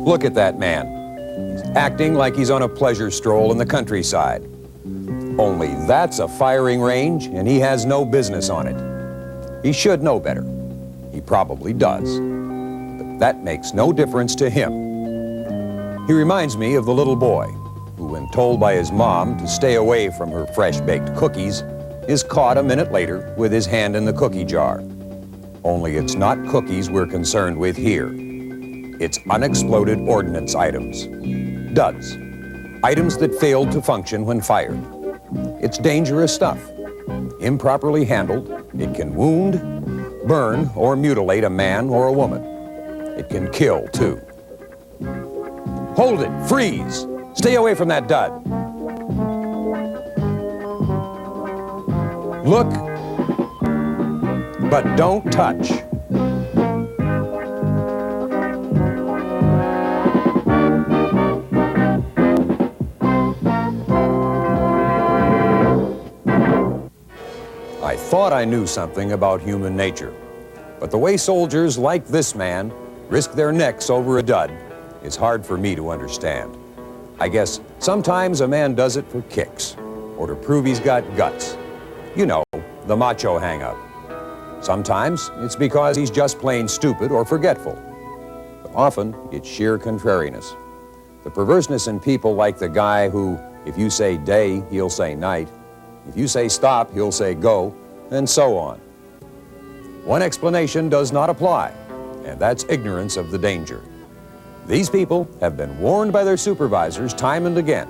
Look at that man. He's acting like he's on a pleasure stroll in the countryside. Only that's a firing range, and he has no business on it. He should know better. He probably does. But that makes no difference to him. He reminds me of the little boy who, when told by his mom to stay away from her fresh-baked cookies, is caught a minute later with his hand in the cookie jar. Only it's not cookies we're concerned with here. It's unexploded ordnance items. Duds. Items that failed to function when fired. It's dangerous stuff. Improperly handled, it can wound, burn, or mutilate a man or a woman. It can kill, too. Hold it! Freeze! Stay away from that dud. Look, but don't touch. I thought I knew something about human nature, but the way soldiers like this man risk their necks over a dud is hard for me to understand. I guess sometimes a man does it for kicks, or to prove he's got guts. You know, the macho hang-up. Sometimes it's because he's just plain stupid or forgetful. But often it's sheer contrariness. The perverseness in people like the guy who, if you say day, he'll say night. If you say stop, he'll say go, and so on. One explanation does not apply, and that's ignorance of the danger. These people have been warned by their supervisors time and again,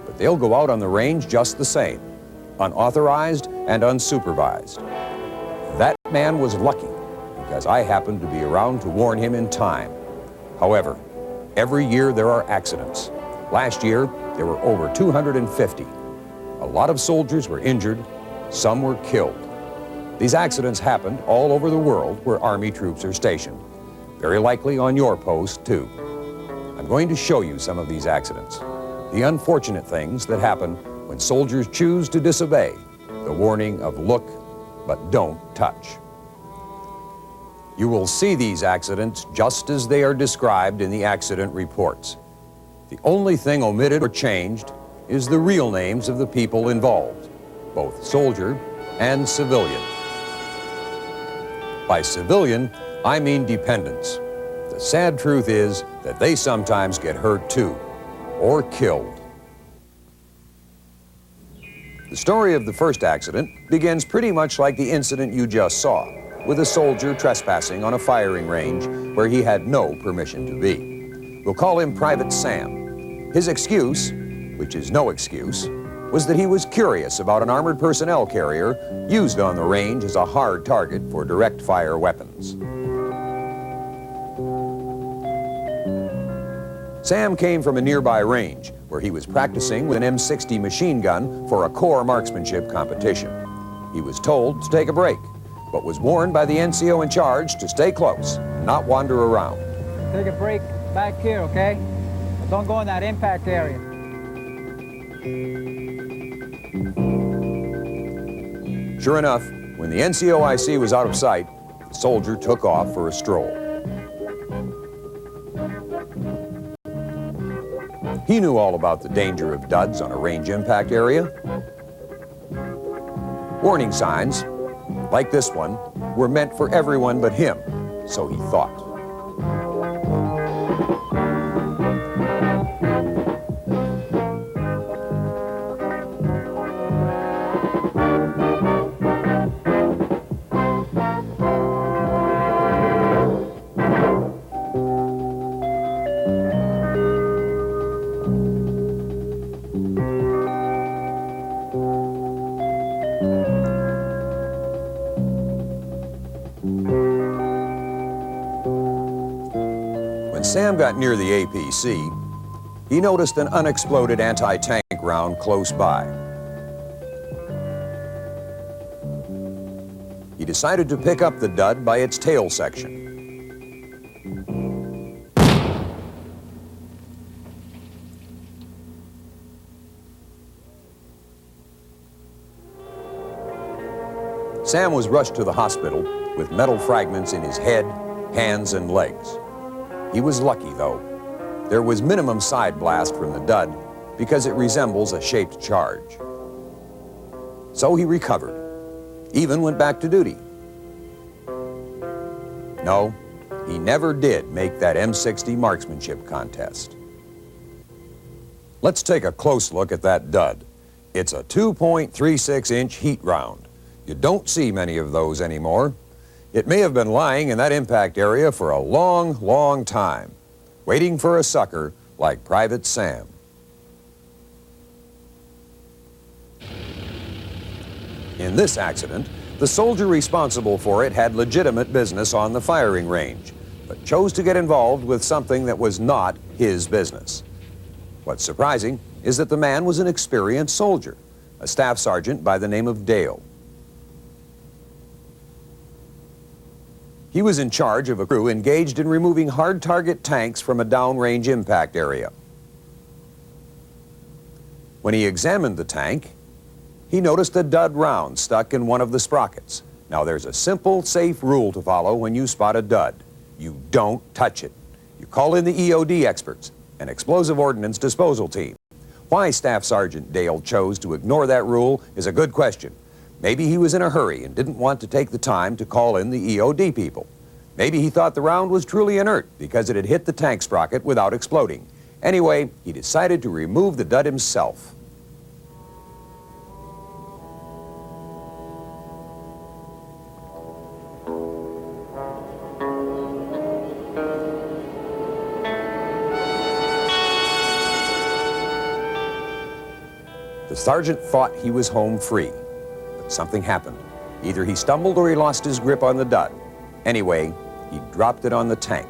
but they'll go out on the range just the same, unauthorized and unsupervised. That man was lucky because I happened to be around to warn him in time. However, every year there are accidents. Last year, there were over 250. A lot of soldiers were injured, some were killed. These accidents happened all over the world where Army troops are stationed. Very likely on your post, too. I'm going to show you some of these accidents. The unfortunate things that happen when soldiers choose to disobey the warning of look, but don't touch. You will see these accidents just as they are described in the accident reports. The only thing omitted or changed is the real names of the people involved, both soldier and civilian. By civilian, I mean dependents. The sad truth is that they sometimes get hurt too, or killed. The story of the first accident begins pretty much like the incident you just saw, with a soldier trespassing on a firing range where he had no permission to be. We'll call him Private Sam. His excuse, which is no excuse, was that he was curious about an armored personnel carrier used on the range as a hard target for direct fire weapons. Sam came from a nearby range where he was practicing with an M60 machine gun for a corps marksmanship competition. He was told to take a break, but was warned by the NCO in charge to stay close, not wander around. Take a break back here, okay? Don't go in that impact area. Sure enough, when the NCOIC was out of sight, the soldier took off for a stroll. He knew all about the danger of duds on a range impact area. Warning signs, like this one, were meant for everyone but him, so he thought. When Sam got near the APC, he noticed an unexploded anti-tank round close by. He decided to pick up the dud by its tail section. Sam was rushed to the hospital with metal fragments in his head, hands, and legs. He was lucky, though. There was minimum side blast from the dud because it resembles a shaped charge. So he recovered, even went back to duty. No, he never did make that M60 marksmanship contest. Let's take a close look at that dud. It's a 2.36-inch heat round. You don't see many of those anymore. It may have been lying in that impact area for a long, long time, waiting for a sucker like Private Sam. In this accident, the soldier responsible for it had legitimate business on the firing range, but chose to get involved with something that was not his business. What's surprising is that the man was an experienced soldier, a staff sergeant by the name of Dale. He was in charge of a crew engaged in removing hard target tanks from a downrange impact area. When he examined the tank, he noticed a dud round stuck in one of the sprockets. Now there's a simple, safe rule to follow when you spot a dud. You don't touch it. You call in the EOD experts, an explosive ordnance disposal team. Why Staff Sergeant Dale chose to ignore that rule is a good question. Maybe he was in a hurry and didn't want to take the time to call in the EOD people. Maybe he thought the round was truly inert because it had hit the tank sprocket without exploding. Anyway, he decided to remove the dud himself. The sergeant thought he was home free, but something happened. Either he stumbled or he lost his grip on the dud. Anyway, he dropped it on the tank.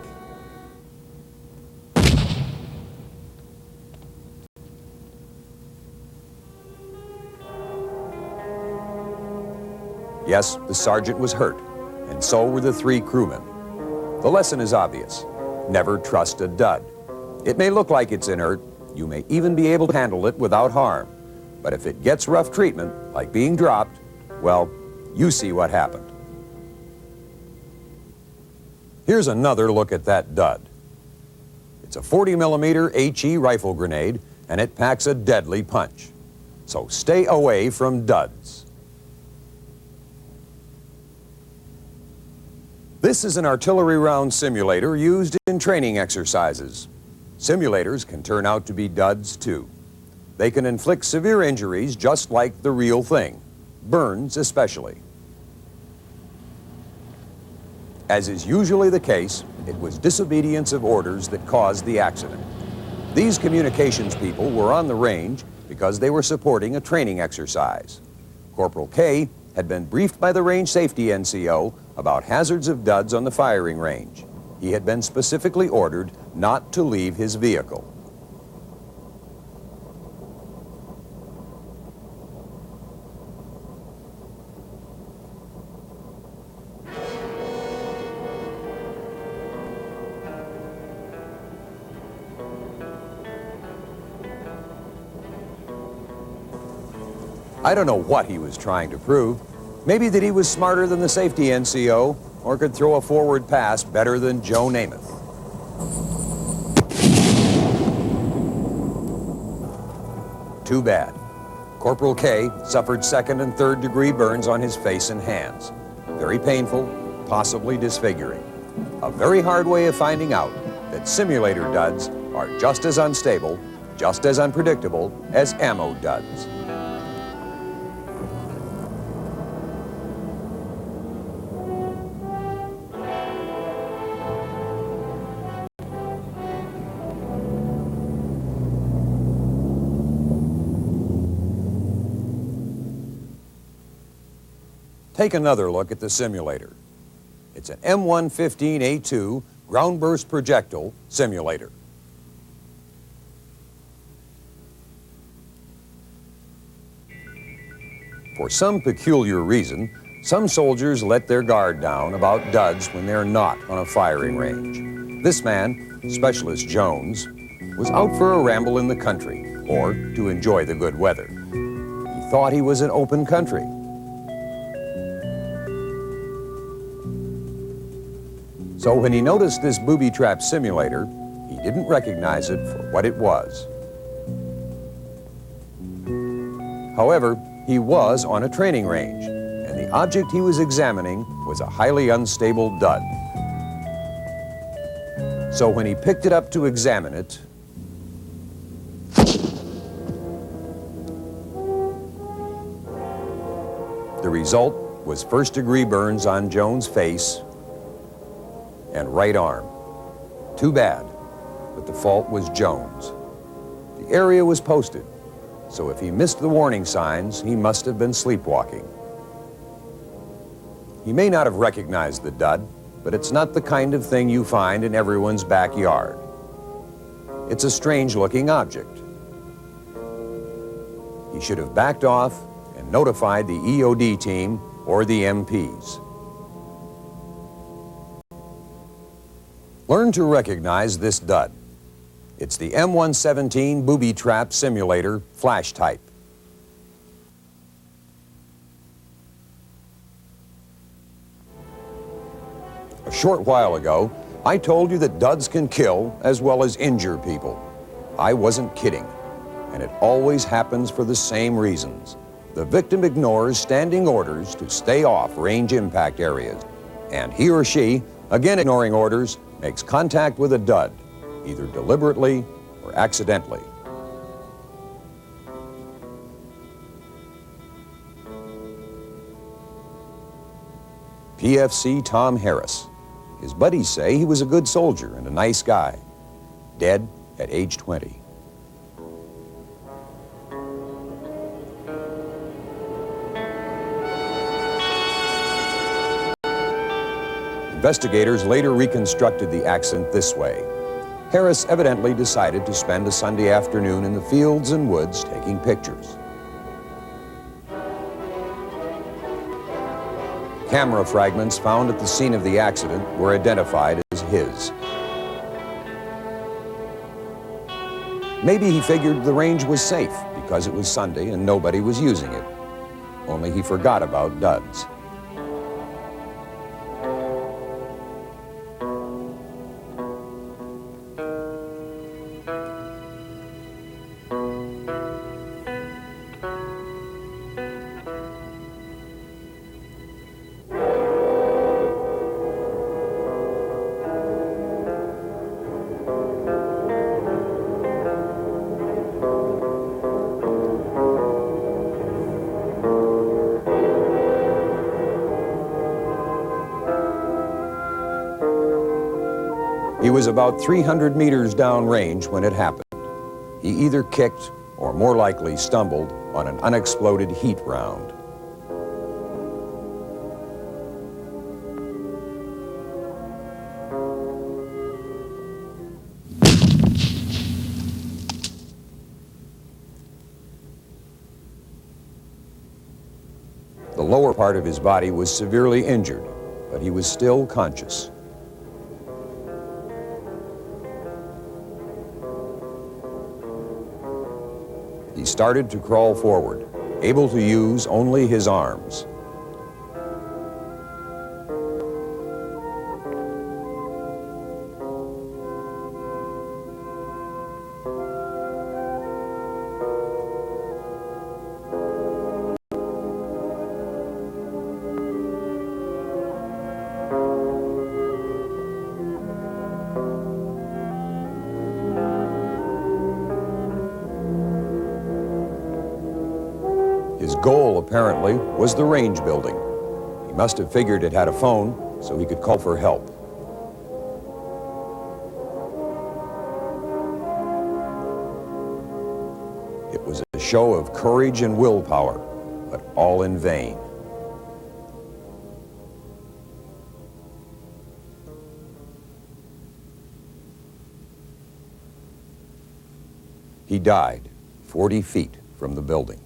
Yes, the sergeant was hurt, and so were the 3 crewmen. The lesson is obvious. Never trust a dud. It may look like it's inert. You may even be able to handle it without harm. But if it gets rough treatment, like being dropped, well, you see what happened. Here's another look at that dud. It's a 40mm HE rifle grenade, and it packs a deadly punch. So stay away from duds. This is an artillery round simulator used in training exercises. Simulators can turn out to be duds too. They can inflict severe injuries just like the real thing, burns especially. As is usually the case, it was disobedience of orders that caused the accident. These communications people were on the range because they were supporting a training exercise. Corporal K had been briefed by the range safety NCO about hazards of duds on the firing range. He had been specifically ordered not to leave his vehicle. I don't know what he was trying to prove. Maybe that he was smarter than the safety NCO or could throw a forward pass better than Joe Namath. Too bad. Corporal K suffered 2nd and 3rd degree burns on his face and hands. Very painful, possibly disfiguring. A very hard way of finding out that simulator duds are just as unstable, just as unpredictable as ammo duds. Take another look at the simulator. It's an M115A2 ground burst projectile simulator. For some peculiar reason, some soldiers let their guard down about duds when they're not on a firing range. This man, Specialist Jones, was out for a ramble in the country, or to enjoy the good weather. He thought he was in open country. So when he noticed this booby trap simulator, he he didn't recognize it for what it was. However, he was on a training range, and the object he was examining was a highly unstable dud. So when he picked it up to examine it, the result was first-degree burns on Jones' face and right arm. Too bad, but the fault was Jones. The area was posted, so if he missed the warning signs, he must have been sleepwalking. He may not have recognized the dud, but it's not the kind of thing you find in everyone's backyard. It's a strange-looking object. He should have backed off and notified the EOD team or the MPs. Learn to recognize this dud. It's the M117 Booby Trap Simulator Flash Type. A short while ago, I told you that duds can kill as well as injure people. I wasn't kidding, and it always happens for the same reasons. The victim ignores standing orders to stay off range impact areas, and he or she, again ignoring orders, makes contact with a dud, either deliberately or accidentally. PFC Tom Harris. His buddies say he was a good soldier and a nice guy. Dead at age 20. Investigators later reconstructed the accident this way. Harris evidently decided to spend a Sunday afternoon in the fields and woods taking pictures. Camera fragments found at the scene of the accident were identified as his. Maybe he figured the range was safe because it was Sunday and nobody was using it. Only he forgot about duds. He was about 300 meters downrange when it happened. He either kicked or more likely stumbled on an unexploded heat round. The lower part of his body was severely injured, but he was still conscious. He started to crawl forward, able to use only his arms. His goal, apparently, was the range building. He must have figured it had a phone, so he could call for help. It was a show of courage and willpower, but all in vain. He died 40 feet from the building.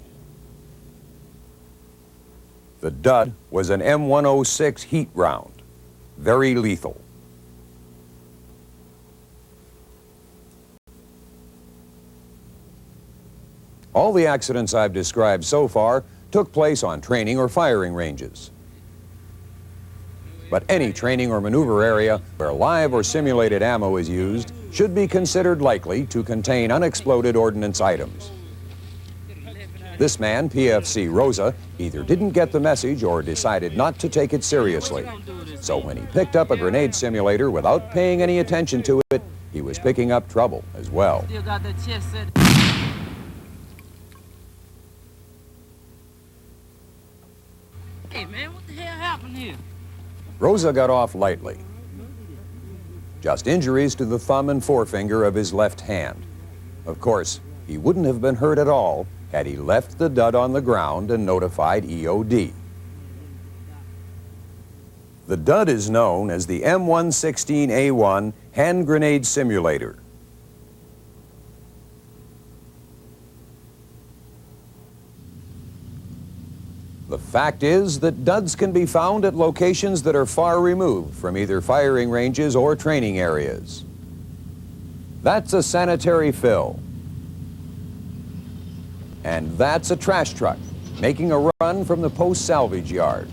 The dud was an M106 heat round, very lethal. All the accidents I've described so far took place on training or firing ranges. But any training or maneuver area where live or simulated ammo is used should be considered likely to contain unexploded ordnance items. This man, PFC Rosa, either didn't get the message or decided not to take it seriously. So when he picked up a grenade simulator without paying any attention to it, he was picking up trouble as well. Still got that chest set. Hey man, what the hell happened here? Rosa got off lightly. Just injuries to the thumb and forefinger of his left hand. Of course, he wouldn't have been hurt at all had he left the dud on the ground and notified EOD. The dud is known as the M116A1 hand grenade simulator. The fact is that duds can be found at locations that are far removed from either firing ranges or training areas. That's a sanitary fill. And that's a trash truck making a run from the post salvage yard.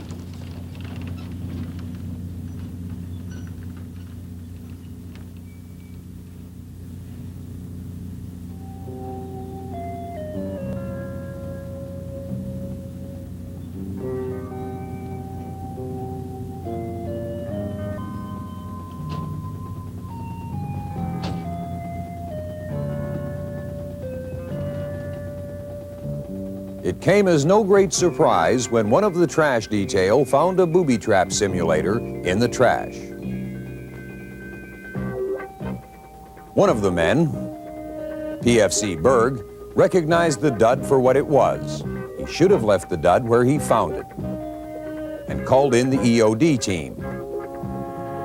It came as no great surprise when one of the trash detail found a booby trap simulator in the trash. One of the men, PFC Berg, recognized the dud for what it was. He should have left the dud where he found it and called in the EOD team.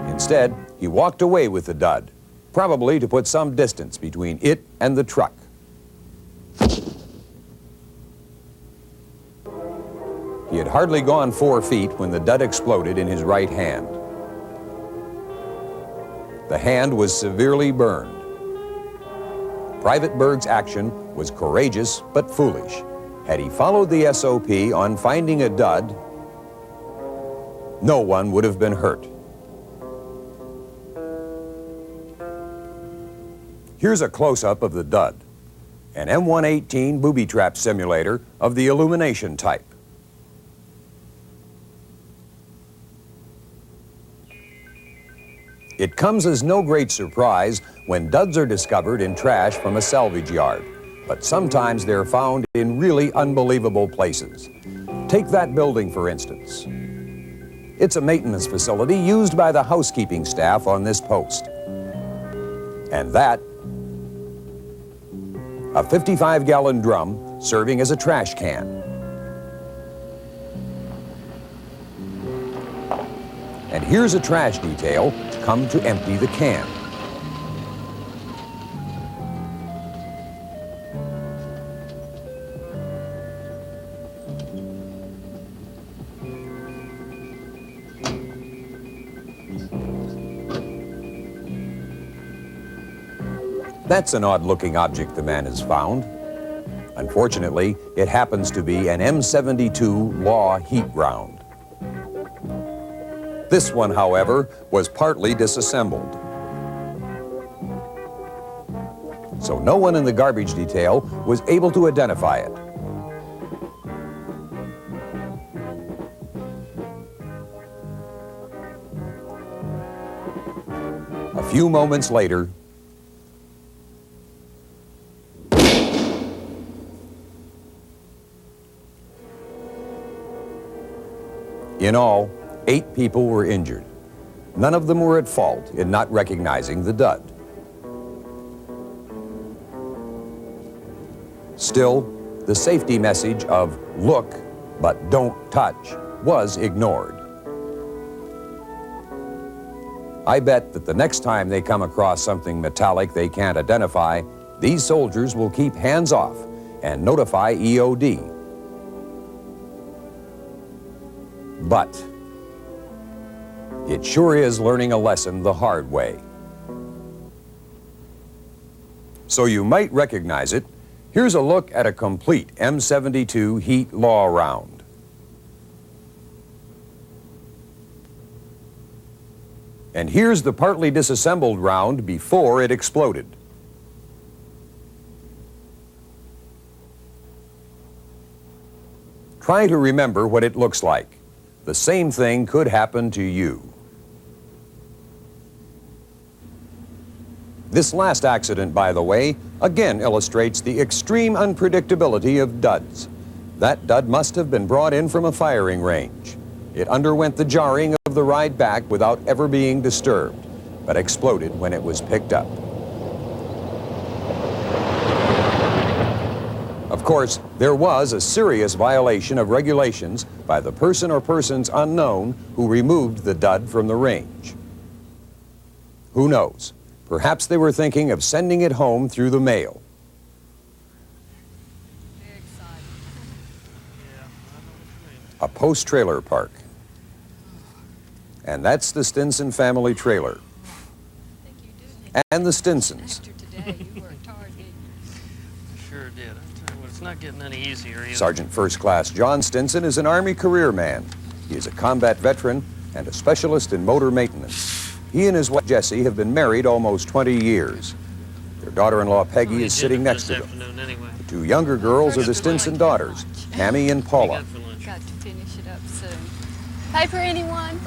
Instead, he walked away with the dud, probably to put some distance between it and the truck. He had hardly gone 4 feet when the dud exploded in his right hand. The hand was severely burned. Private Berg's action was courageous but foolish. Had he followed the SOP on finding a dud, no one would have been hurt. Here's a close-up of the dud, an M118 booby trap simulator of the illumination type. It comes as no great surprise when duds are discovered in trash from a salvage yard, but sometimes they're found in really unbelievable places. Take that building, for instance. It's a maintenance facility used by the housekeeping staff on this post. And that, a 55-gallon drum serving as a trash can. And here's a trash detail come to empty the can. That's an odd-looking object the man has found. Unfortunately, it happens to be an M72 Law heat round. This one, however, was partly disassembled. So no one in the garbage detail was able to identify it. A few moments later, in all, 8 people were injured. None of them were at fault in not recognizing the dud. Still, the safety message of "look, but don't touch" was ignored. I bet that the next time they come across something metallic they can't identify, these soldiers will keep hands off and notify EOD. But it sure is learning a lesson the hard way. So you might recognize it. Here's a look at a complete M72 heat law round. And here's the partly disassembled round before it exploded. Try to remember what it looks like. The same thing could happen to you. This last accident, by the way, again illustrates the extreme unpredictability of duds. That dud must have been brought in from a firing range. It underwent the jarring of the ride back without ever being disturbed, but exploded when it was picked up. Of course, there was a serious violation of regulations by the person or persons unknown who removed the dud from the range. Who knows? Perhaps they were thinking of sending it home through the mail. A post-trailer park. And that's the Stinson family trailer. And the Stinsons. Sure did. It's not getting any easier either. Sergeant First Class John Stinson is an Army career man. He is a combat veteran and a specialist in motor maintenance. He and his wife Jessie have been married almost 20 years. Their daughter-in-law Peggy is sitting next to them. Anyway. The two younger girls are the Stinson daughters, Tammy and Paula. Got to finish it up soon. Paper, anyone?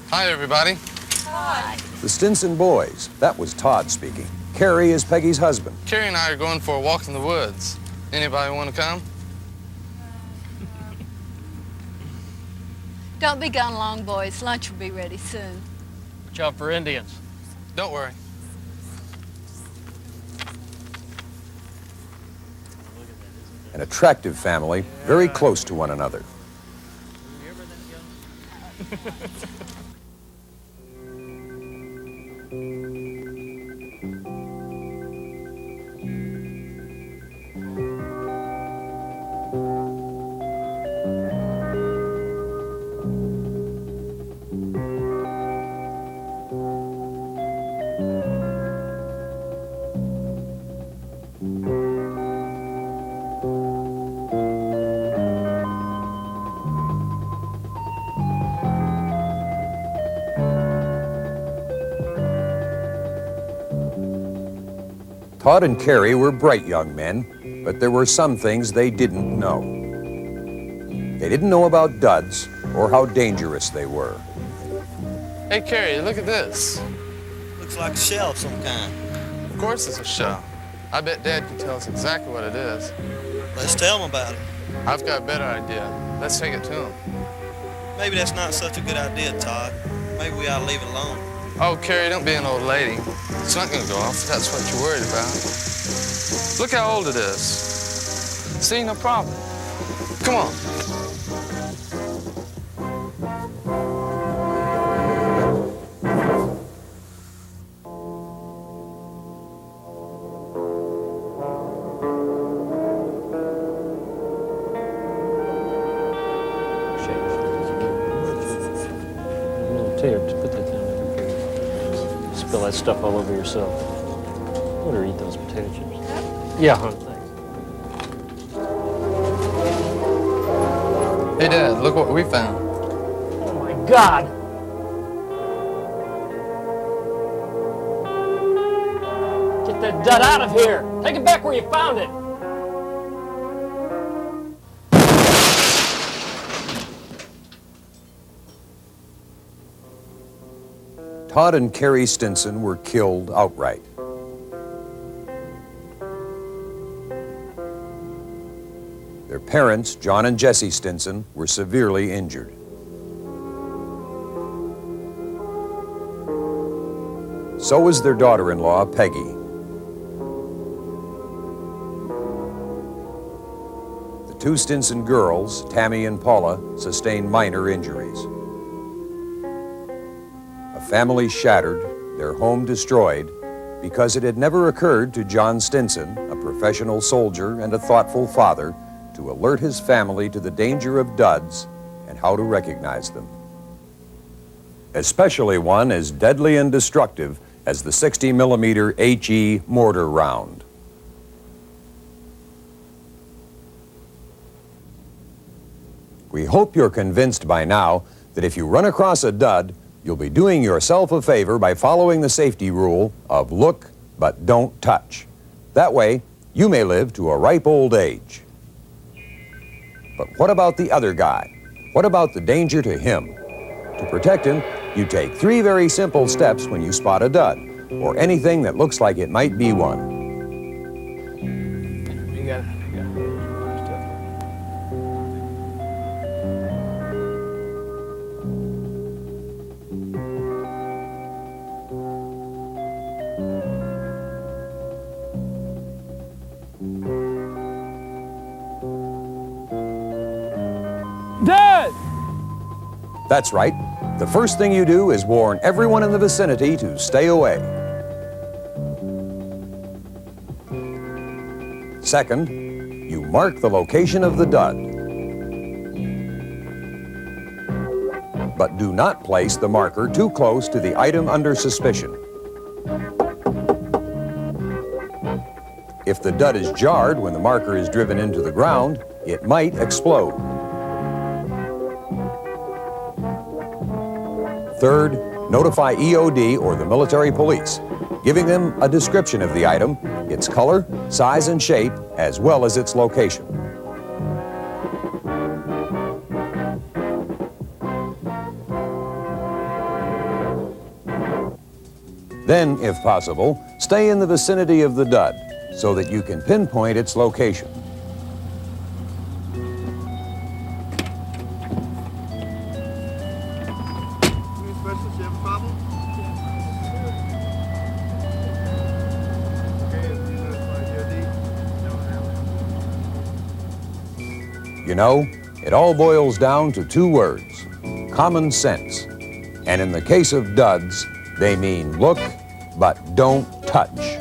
Hi, everybody. Hi. The Stinson boys, that was Todd speaking. Kerry is Peggy's husband. Carrie and I are going for a walk in the woods. Anybody want to come? Don't be gone long, boys. Lunch will be ready soon. Watch out for Indians. Don't worry. An attractive family, very close to one another. Todd and Kerry were bright young men, but there were some things they didn't know. They didn't know about duds or how dangerous they were. Hey, Carrie, look at this. Looks like a shell of some kind. Of course it's a shell. I bet Dad can tell us exactly what it is. Let's tell them about it. I've got a better idea. Let's take it to him. Maybe that's not such a good idea, Todd. Maybe we ought to leave it alone. Oh, Carrie, don't be an old lady. It's not going to go off if that's what you're worried about. Look how old it is. See, no problem. Come on. Just put that down over here. Spill that stuff all over yourself. Let her eat those potato chips. Yeah, hon, thanks. Hey, Dad, look what we found. Oh, my God! Get that dud out of here! Take it back where you found it! Todd and Kerry Stinson were killed outright. Their parents, John and Jessie Stinson, were severely injured. So was their daughter-in-law, Peggy. The two Stinson girls, Tammy and Paula, sustained minor injuries. Family shattered, their home destroyed, because it had never occurred to John Stinson, a professional soldier and a thoughtful father, to alert his family to the danger of duds and how to recognize them. Especially one as deadly and destructive as the 60mm HE mortar round. We hope you're convinced by now that if you run across a dud, you'll be doing yourself a favor by following the safety rule of look but don't touch. That way, you may live to a ripe old age. But what about the other guy? What about the danger to him? To protect him, you take 3 very simple steps when you spot a dud, or anything that looks like it might be one. You got it. Dad! That's right. The first thing you do is warn everyone in the vicinity to stay away. Second, you mark the location of the dud. But do not place the marker too close to the item under suspicion. If the dud is jarred when the marker is driven into the ground, it might explode. Third, notify EOD or the military police, giving them a description of the item, its color, size, and shape, as well as its location. Then, if possible, stay in the vicinity of the dud so that you can pinpoint its location. You know, it all boils down to 2 words: common sense. And in the case of duds, they mean look, but don't touch.